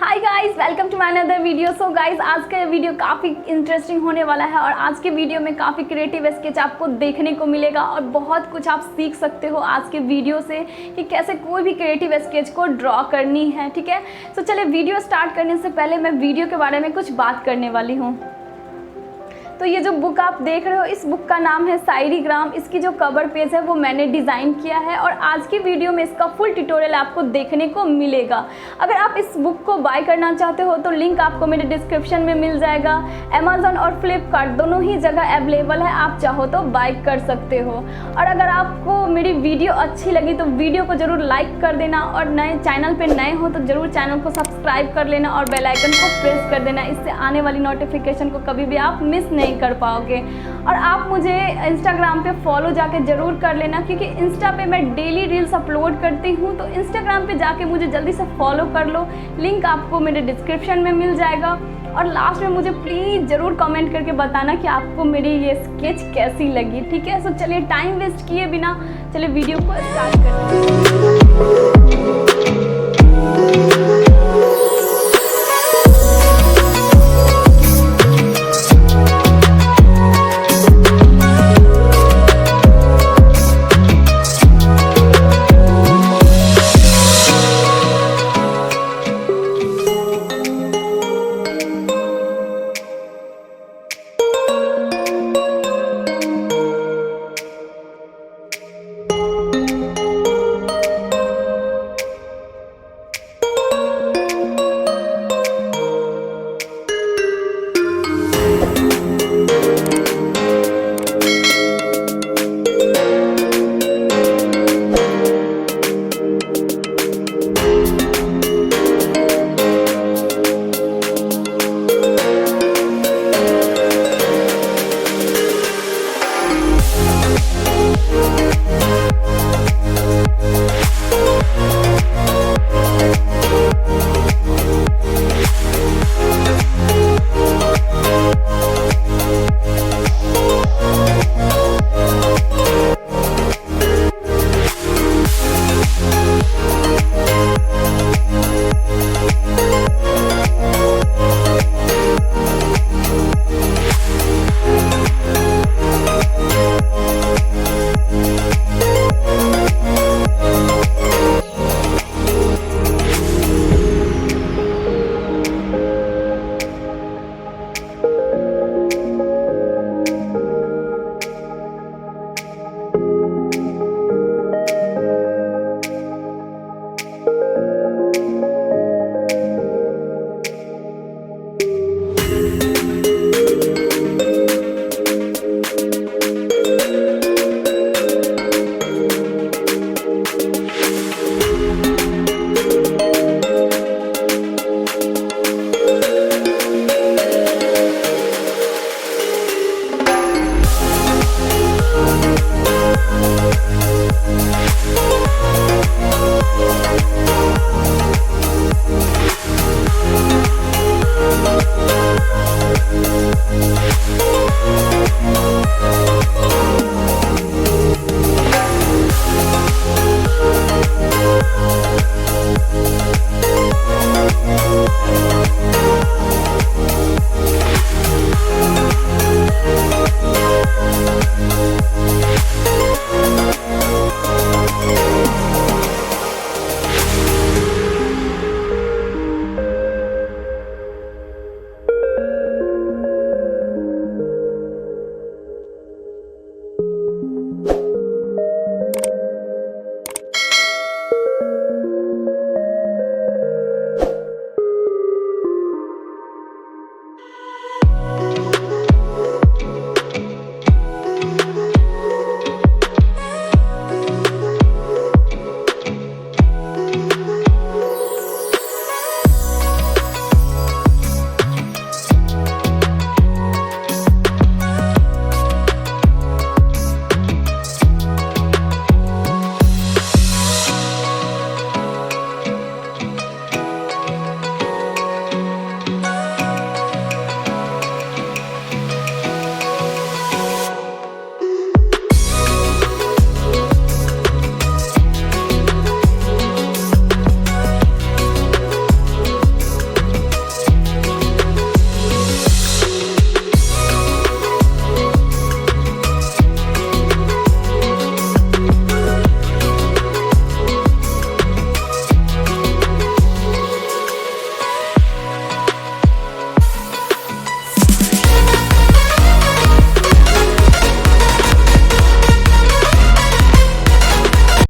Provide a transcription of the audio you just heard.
Hi guys, welcome to my another video. So guys, आज का video काफ़ी interesting होने वाला है और आज के वीडियो में काफ़ी क्रिएटिव स्केच आपको देखने को मिलेगा और बहुत कुछ आप सीख सकते हो आज के वीडियो से कि कैसे कोई भी क्रिएटिव स्केच को ड्रॉ करनी है। ठीक है, तो चलिए वीडियो स्टार्ट करने से पहले मैं वीडियो के बारे में कुछ बात करने वाली हूँ। तो ये जो बुक आप देख रहे हो, इस बुक का नाम है शायरी ग्राम। इसकी जो कवर पेज है वो मैंने डिज़ाइन किया है और आज की वीडियो में इसका फुल ट्यूटोरियल आपको देखने को मिलेगा। अगर आप इस बुक को बाय करना चाहते हो तो लिंक आपको मेरे डिस्क्रिप्शन में मिल जाएगा। अमेज़न और फ्लिपकार्ट दोनों ही जगह अवेलेबल है, आप चाहो तो बाय कर सकते हो। और अगर आपको मेरी वीडियो अच्छी लगी तो वीडियो को ज़रूर लाइक कर देना और नए चैनल पर नए हो तो ज़रूर चैनल को सब्सक्राइब कर लेना और बेल आइकन को प्रेस कर देना। इससे आने वाली नोटिफिकेशन को कभी भी आप मिस नहीं कर पाओगे। और आप मुझे इंस्टाग्राम पे फॉलो जाके ज़रूर कर लेना, क्योंकि इंस्टा पे मैं डेली रील्स अपलोड करती हूँ। तो इंस्टाग्राम पे जाके मुझे जल्दी से फॉलो कर लो, लिंक आपको मेरे डिस्क्रिप्शन में मिल जाएगा। और लास्ट में मुझे प्लीज़ ज़रूर कमेंट करके बताना कि आपको मेरी ये स्केच कैसी लगी। ठीक है, सो चलिए टाइम वेस्ट किए बिना चलिए वीडियो को स्टार्ट करते हैं।